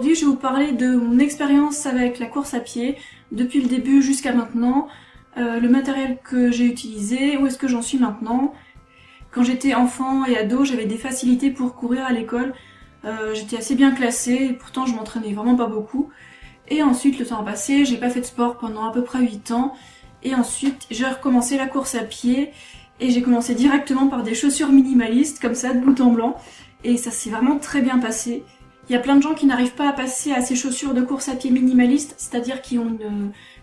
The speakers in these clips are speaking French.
aujourd'hui je vais vous parler de mon expérience avec la course à pied, depuis le début jusqu'à maintenant, le matériel que j'ai utilisé, où est-ce que j'en suis maintenant. Quand j'étais enfant et ado, j'avais des facilités pour courir à l'école, j'étais assez bien classée, et pourtant je m'entraînais vraiment pas beaucoup. Et ensuite le temps a passé, j'ai pas fait de sport pendant à peu près 8 ans, et ensuite j'ai recommencé la course à pied, et j'ai commencé directement par des chaussures minimalistes, comme ça, de bout en blanc, et ça s'est vraiment très bien passé. Il y a plein de gens qui n'arrivent pas à passer à ces chaussures de course à pied minimalistes, c'est-à-dire qui ont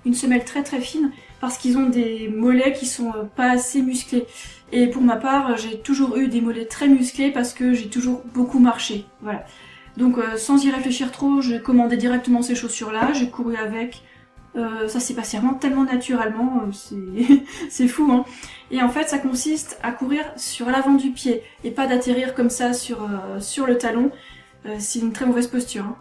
une semelle très très fine, parce qu'ils ont des mollets qui sont pas assez musclés. Et pour ma part, j'ai toujours eu des mollets très musclés parce que j'ai toujours beaucoup marché. Voilà. Donc sans y réfléchir trop, j'ai commandé directement ces chaussures-là, j'ai couru avec. Ça s'est passé vraiment tellement naturellement, c'est fou, hein. Et en fait, ça consiste à courir sur l'avant du pied et pas d'atterrir comme ça sur le talon. C'est une très mauvaise posture, hein.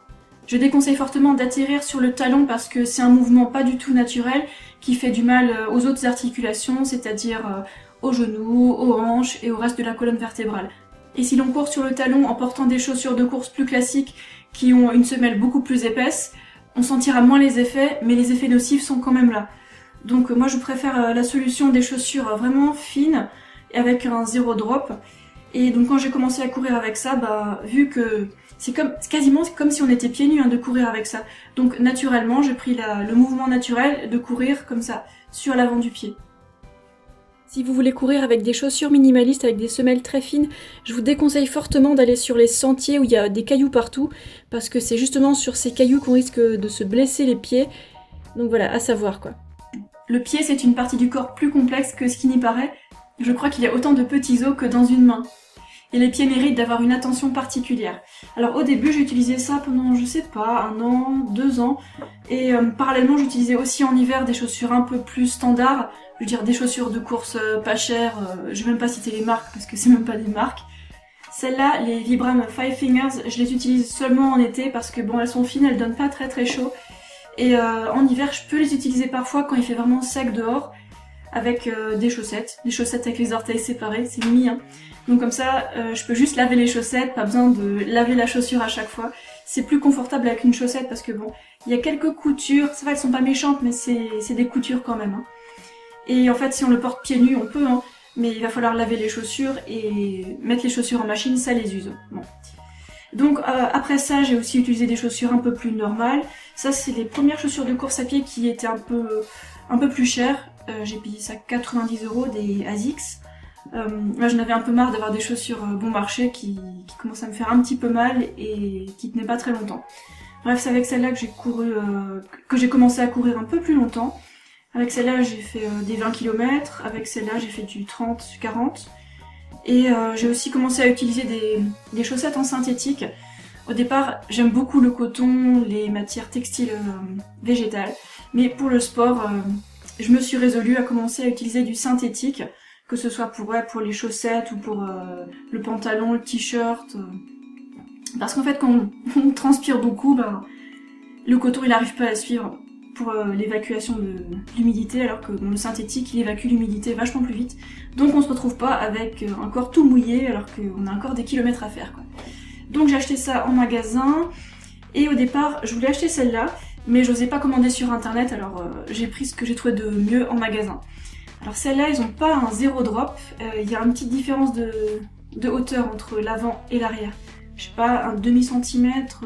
Je déconseille fortement d'atterrir sur le talon parce que c'est un mouvement pas du tout naturel qui fait du mal aux autres articulations, c'est-à-dire aux genoux, aux hanches et au reste de la colonne vertébrale. Et si l'on court sur le talon en portant des chaussures de course plus classiques qui ont une semelle beaucoup plus épaisse, on sentira moins les effets, mais les effets nocifs sont quand même là. Donc moi je préfère la solution des chaussures vraiment fines et avec un zéro drop. Et donc quand j'ai commencé à courir avec ça, vu que c'est quasiment comme si on était pieds nus, hein, de courir avec ça. Donc naturellement j'ai pris le mouvement naturel de courir comme ça, sur l'avant du pied. Si vous voulez courir avec des chaussures minimalistes, avec des semelles très fines, je vous déconseille fortement d'aller sur les sentiers où il y a des cailloux partout, parce que c'est justement sur ces cailloux qu'on risque de se blesser les pieds. Donc voilà, à savoir quoi. Le pied, c'est une partie du corps plus complexe que ce qui n'y paraît. Je crois qu'il y a autant de petits os que dans une main. Et les pieds méritent d'avoir une attention particulière. Alors au début, j'ai utilisé ça pendant, je sais pas, 1 an, 2 ans. Et parallèlement, j'utilisais aussi en hiver des chaussures un peu plus standards. Je veux dire des chaussures de course pas chères. Je vais même pas citer les marques parce que c'est même pas des marques. Celles-là, les Vibram Five Fingers, je les utilise seulement en été parce que bon, elles sont fines, elles donnent pas très très chaud. Et en hiver, je peux les utiliser parfois quand il fait vraiment sec dehors, avec des chaussettes avec les orteils séparés, c'est mimi, hein. Donc comme ça, je peux juste laver les chaussettes, pas besoin de laver la chaussure à chaque fois. C'est plus confortable avec une chaussette parce que bon, il y a quelques coutures, ça va, elles sont pas méchantes, mais c'est des coutures quand même, hein. Et en fait, si on le porte pieds nus, on peut, hein, mais il va falloir laver les chaussures et mettre les chaussures en machine, ça les use. Bon. Donc après ça, j'ai aussi utilisé des chaussures un peu plus normales. Ça, c'est les premières chaussures de course à pied qui étaient un peu plus chères. J'ai payé ça 90 €, des ASICS. Là, j'en avais un peu marre d'avoir des chaussures bon marché qui commençaient à me faire un petit peu mal et qui tenaient pas très longtemps. Bref, c'est avec celle-là que j'ai commencé à courir un peu plus longtemps. Avec celle-là, j'ai fait des 20 km. Avec celle-là, j'ai fait du 30-40. Et j'ai aussi commencé à utiliser des chaussettes en synthétique. Au départ, j'aime beaucoup le coton, les matières textiles végétales. Mais pour le sport, je me suis résolue à commencer à utiliser du synthétique, que ce soit pour les chaussettes ou pour le pantalon, le t-shirt. Parce qu'en fait, quand on transpire beaucoup, le coton il n'arrive pas à suivre pour l'évacuation de l'humidité, alors que le synthétique il évacue l'humidité vachement plus vite. Donc on se retrouve pas avec un corps tout mouillé alors qu'on a encore des kilomètres à faire, quoi. Donc j'ai acheté ça en magasin, et au départ je voulais acheter celle-là, mais j'osais pas commander sur internet, alors j'ai pris ce que j'ai trouvé de mieux en magasin. Alors celles-là, ils ont pas un zéro drop, il y a une petite différence de hauteur entre l'avant et l'arrière. Je sais pas, un demi-centimètre,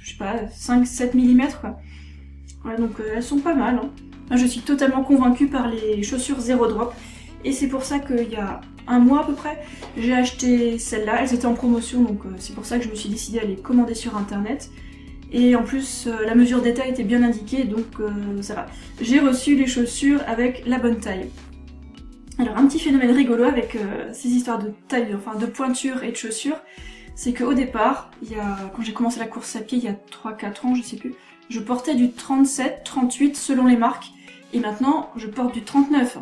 je sais pas, 5-7 mm quoi. Ouais, donc elles sont pas mal, hein. Moi, je suis totalement convaincue par les chaussures zéro drop, et c'est pour ça qu'il y a 1 mois à peu près, j'ai acheté celles-là, elles étaient en promotion, donc c'est pour ça que je me suis décidée à les commander sur internet. Et en plus, la mesure des tailles était bien indiquée, donc ça va. J'ai reçu les chaussures avec la bonne taille. Alors un petit phénomène rigolo avec ces histoires de taille, enfin de pointure et de chaussures, c'est qu'au départ, quand j'ai commencé la course à pied il y a 3-4 ans, je sais plus, je portais du 37, 38 selon les marques, et maintenant je porte du 39.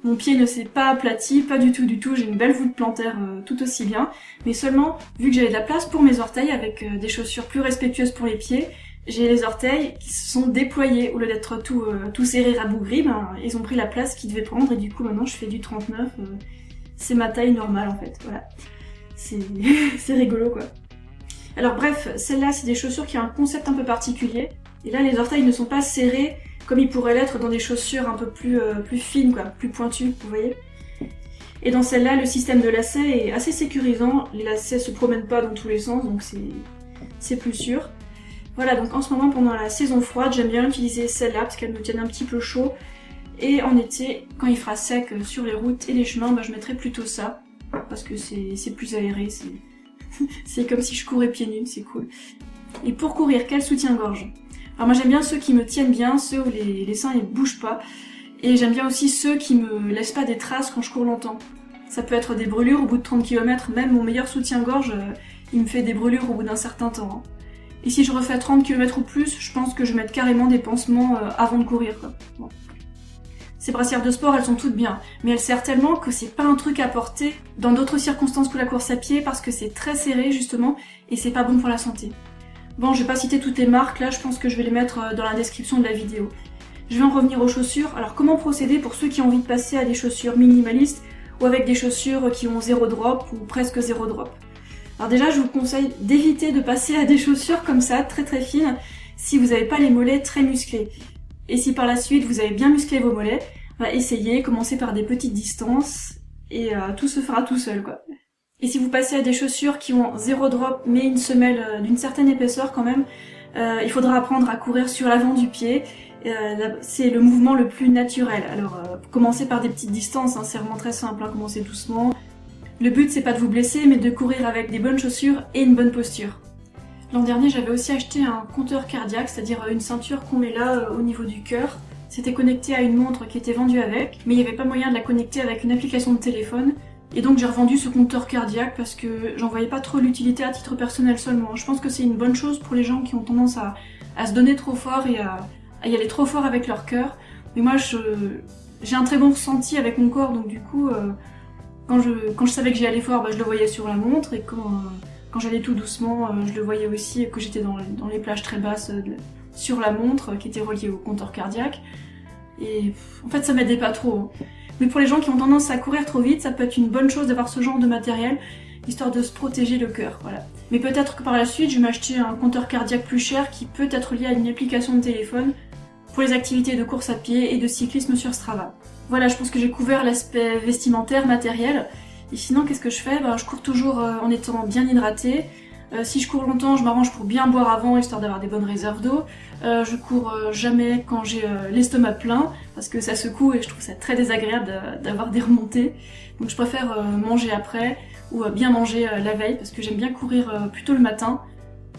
Mon pied ne s'est pas aplati, pas du tout, j'ai une belle voûte plantaire tout aussi bien, mais seulement, vu que j'avais de la place pour mes orteils avec des chaussures plus respectueuses pour les pieds, j'ai les orteils qui se sont déployés, au lieu d'être tout serrés rabougris, ils ont pris la place qu'ils devaient prendre, et du coup maintenant je fais du 39, c'est ma taille normale en fait, voilà. C'est rigolo quoi. Alors bref, celles-là, c'est des chaussures qui ont un concept un peu particulier. Et là, les orteils ne sont pas serrés comme ils pourraient l'être dans des chaussures un peu plus fines, quoi, plus pointues, vous voyez. Et dans celle-là, le système de lacets est assez sécurisant. Les lacets se promènent pas dans tous les sens, donc c'est plus sûr. Voilà, donc en ce moment, pendant la saison froide, j'aime bien utiliser celle-là parce qu'elle me tienne un petit peu chaud. Et en été, quand il fera sec sur les routes et les chemins, je mettrai plutôt ça. Parce que c'est plus aéré, c'est comme si je courais pieds nus, c'est cool. Et pour courir, quel soutien-gorge? Alors moi j'aime bien ceux qui me tiennent bien, ceux où les seins ils bougent pas. Et j'aime bien aussi ceux qui me laissent pas des traces quand je cours longtemps. Ça peut être des brûlures au bout de 30 km, même mon meilleur soutien-gorge, il me fait des brûlures au bout d'un certain temps. Et si je refais 30 km ou plus, je pense que je vais mettre carrément des pansements avant de courir, quoi. Bon. Ces brassières de sport, elles sont toutes bien, mais elles servent tellement que c'est pas un truc à porter dans d'autres circonstances que la course à pied parce que c'est très serré justement et c'est pas bon pour la santé. Bon, je vais pas citer toutes les marques, là je pense que je vais les mettre dans la description de la vidéo. Je vais en revenir aux chaussures. Alors comment procéder pour ceux qui ont envie de passer à des chaussures minimalistes ou avec des chaussures qui ont 0 drop ou presque 0 drop? Alors déjà, je vous conseille d'éviter de passer à des chaussures comme ça, très très fines, si vous n'avez pas les mollets très musclés. Et si par la suite vous avez bien musclé vos mollets, essayez, commencez par des petites distances et tout se fera tout seul, quoi. Et si vous passez à des chaussures qui ont 0 drop mais une semelle d'une certaine épaisseur quand même, il faudra apprendre à courir sur l'avant du pied. C'est le mouvement le plus naturel. Alors commencez par des petites distances, hein, c'est vraiment très simple, hein, commencez doucement. Le but c'est pas de vous blesser mais de courir avec des bonnes chaussures et une bonne posture. L'an dernier j'avais aussi acheté un compteur cardiaque, c'est-à-dire une ceinture qu'on met là au niveau du cœur. C'était connecté à une montre qui était vendue avec, mais il n'y avait pas moyen de la connecter avec une application de téléphone. Et donc j'ai revendu ce compteur cardiaque parce que j'en voyais pas trop l'utilité à titre personnel seulement. Je pense que c'est une bonne chose pour les gens qui ont tendance à se donner trop fort et à y aller trop fort avec leur cœur. Mais moi j'ai un très bon ressenti avec mon corps, donc du coup quand je savais que j'y allais fort, je le voyais sur la montre, et quand j'allais tout doucement, je le voyais aussi, que j'étais dans les plages très basses sur la montre qui était reliée au compteur cardiaque. Et en fait ça m'aidait pas trop. Mais pour les gens qui ont tendance à courir trop vite, ça peut être une bonne chose d'avoir ce genre de matériel, histoire de se protéger le cœur, voilà. Mais peut-être que par la suite, je vais m'acheter un compteur cardiaque plus cher qui peut être lié à une application de téléphone pour les activités de course à pied et de cyclisme sur Strava. Voilà, je pense que j'ai couvert l'aspect vestimentaire, matériel. Et sinon, qu'est-ce que je fais? Je cours toujours en étant bien hydratée. Si je cours longtemps, je m'arrange pour bien boire avant, histoire d'avoir des bonnes réserves d'eau. Je cours jamais quand j'ai l'estomac plein, parce que ça secoue et je trouve ça très désagréable d'avoir des remontées. Donc je préfère manger après, ou bien manger la veille, parce que j'aime bien courir plutôt le matin.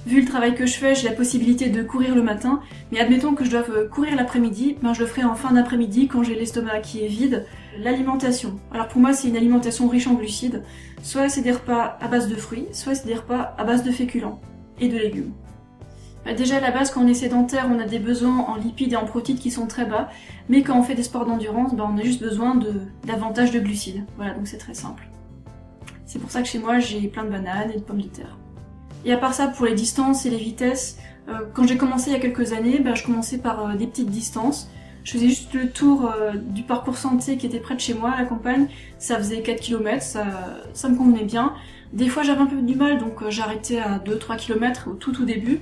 Vu le travail que je fais, j'ai la possibilité de courir le matin, mais admettons que je doive courir l'après-midi, je le ferai en fin d'après-midi quand j'ai l'estomac qui est vide. L'alimentation. Alors pour moi, c'est une alimentation riche en glucides. Soit c'est des repas à base de fruits, soit c'est des repas à base de féculents et de légumes. Déjà à la base, quand on est sédentaire, on a des besoins en lipides et en protéines qui sont très bas, mais quand on fait des sports d'endurance, on a juste besoin davantage de glucides. Voilà, donc c'est très simple. C'est pour ça que chez moi, j'ai plein de bananes et de pommes de terre. Et à part ça, pour les distances et les vitesses, quand j'ai commencé il y a quelques années, je commençais par des petites distances. Je faisais juste le tour du parcours santé qui était près de chez moi, à la campagne. Ça faisait 4 km, ça me convenait bien. Des fois j'avais un peu du mal, donc j'arrêtais à 2-3 km au tout début.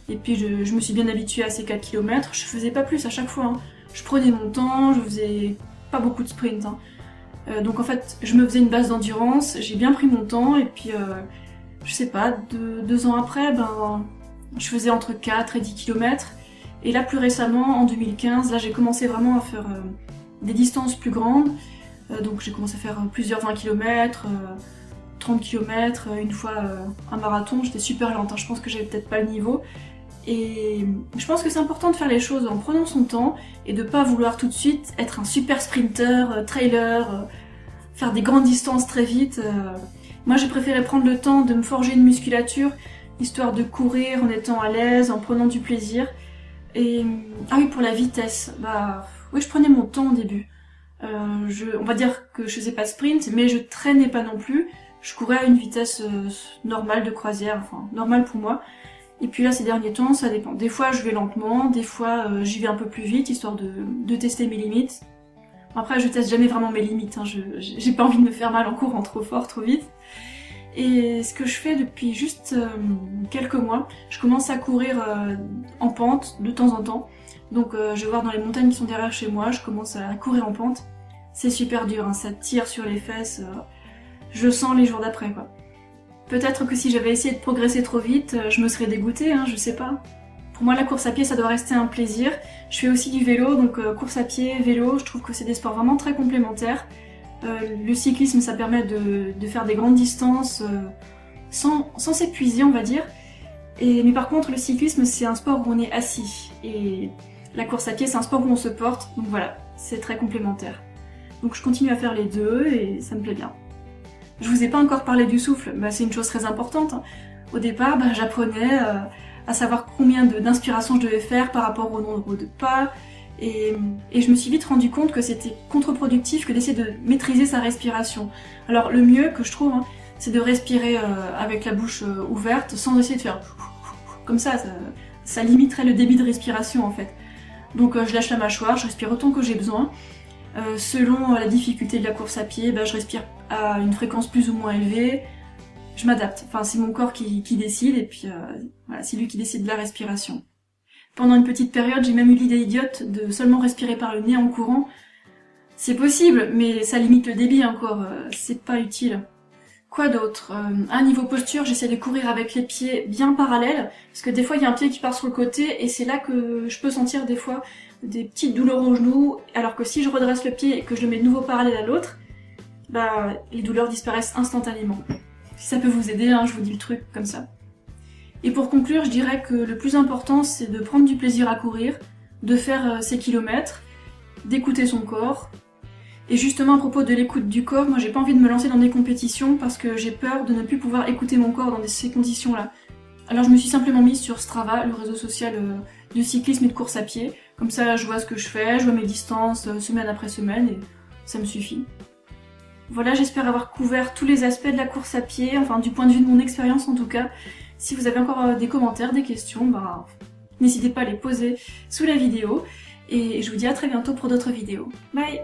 Et puis je me suis bien habituée à ces 4 km. Je faisais pas plus à chaque fois, hein. Je prenais mon temps, je faisais pas beaucoup de sprint, hein. Donc en fait, je me faisais une base d'endurance, j'ai bien pris mon temps, et puis je sais pas, 2 ans après, je faisais entre 4 et 10 km. Et là, plus récemment, en 2015, là j'ai commencé vraiment à faire des distances plus grandes. Donc j'ai commencé à faire plusieurs 20 km, 30 km, une fois un marathon. J'étais super lente, hein. Je pense que j'avais peut-être pas le niveau. Et je pense que c'est important de faire les choses en prenant son temps et de pas vouloir tout de suite être un super sprinter, trailer, faire des grandes distances très vite. Moi j'ai préféré prendre le temps de me forger une musculature, histoire de courir en étant à l'aise, en prenant du plaisir. Et ah oui, pour la vitesse, oui, je prenais mon temps au début. On va dire que je faisais pas de sprint, mais je traînais pas non plus. Je courais à une vitesse normale de croisière, enfin normale pour moi. Et puis là, ces derniers temps, ça dépend. Des fois, je vais lentement, des fois, j'y vais un peu plus vite, histoire de tester mes limites. Après, je teste jamais vraiment mes limites, hein. J'ai pas envie de me faire mal en courant trop fort, trop vite. Et ce que je fais depuis juste quelques mois, je commence à courir en pente de temps en temps. Donc je vais voir dans les montagnes qui sont derrière chez moi, je commence à courir en pente. C'est super dur, hein, ça tire sur les fesses, je le sens les jours d'après quoi. Peut-être que si j'avais essayé de progresser trop vite, je me serais dégoûtée, hein, je sais pas. Pour moi la course à pied ça doit rester un plaisir. Je fais aussi du vélo, donc course à pied, vélo, je trouve que c'est des sports vraiment très complémentaires. Le cyclisme ça permet de faire des grandes distances sans s'épuiser on va dire. Mais par contre le cyclisme c'est un sport où on est assis. Et la course à pied c'est un sport où on se porte, donc voilà, c'est très complémentaire. Donc je continue à faire les deux et ça me plaît bien. Je vous ai pas encore parlé du souffle, c'est une chose très importante. Hein. Au départ, j'apprenais à savoir combien d'inspirations je devais faire par rapport au nombre de pas, et je me suis vite rendu compte que c'était contre-productif que d'essayer de maîtriser sa respiration. Alors le mieux que je trouve, hein, c'est de respirer avec la bouche ouverte sans essayer de faire comme ça limiterait le débit de respiration en fait. Donc je lâche la mâchoire, je respire autant que j'ai besoin. Selon la difficulté de la course à pied, je respire à une fréquence plus ou moins élevée. Je m'adapte, enfin c'est mon corps qui décide et puis voilà, c'est lui qui décide de la respiration. Pendant une petite période, j'ai même eu l'idée idiote de seulement respirer par le nez en courant. C'est possible, mais ça limite le débit encore, c'est pas utile. Quoi d'autre? À niveau posture, j'essaie de courir avec les pieds bien parallèles, parce que des fois il y a un pied qui part sur le côté, et c'est là que je peux sentir des fois des petites douleurs au genou, alors que si je redresse le pied et que je le mets de nouveau parallèle à l'autre, les douleurs disparaissent instantanément. Si ça peut vous aider, hein, je vous dis le truc comme ça. Et pour conclure, je dirais que le plus important c'est de prendre du plaisir à courir, de faire ses kilomètres, d'écouter son corps. Et justement à propos de l'écoute du corps, moi j'ai pas envie de me lancer dans des compétitions parce que j'ai peur de ne plus pouvoir écouter mon corps dans ces conditions-là. Alors je me suis simplement mise sur Strava, le réseau social de cyclisme et de course à pied. Comme ça je vois ce que je fais, je vois mes distances semaine après semaine et ça me suffit. Voilà, j'espère avoir couvert tous les aspects de la course à pied, enfin du point de vue de mon expérience en tout cas. Si vous avez encore des commentaires, des questions, n'hésitez pas à les poser sous la vidéo. Et je vous dis à très bientôt pour d'autres vidéos. Bye!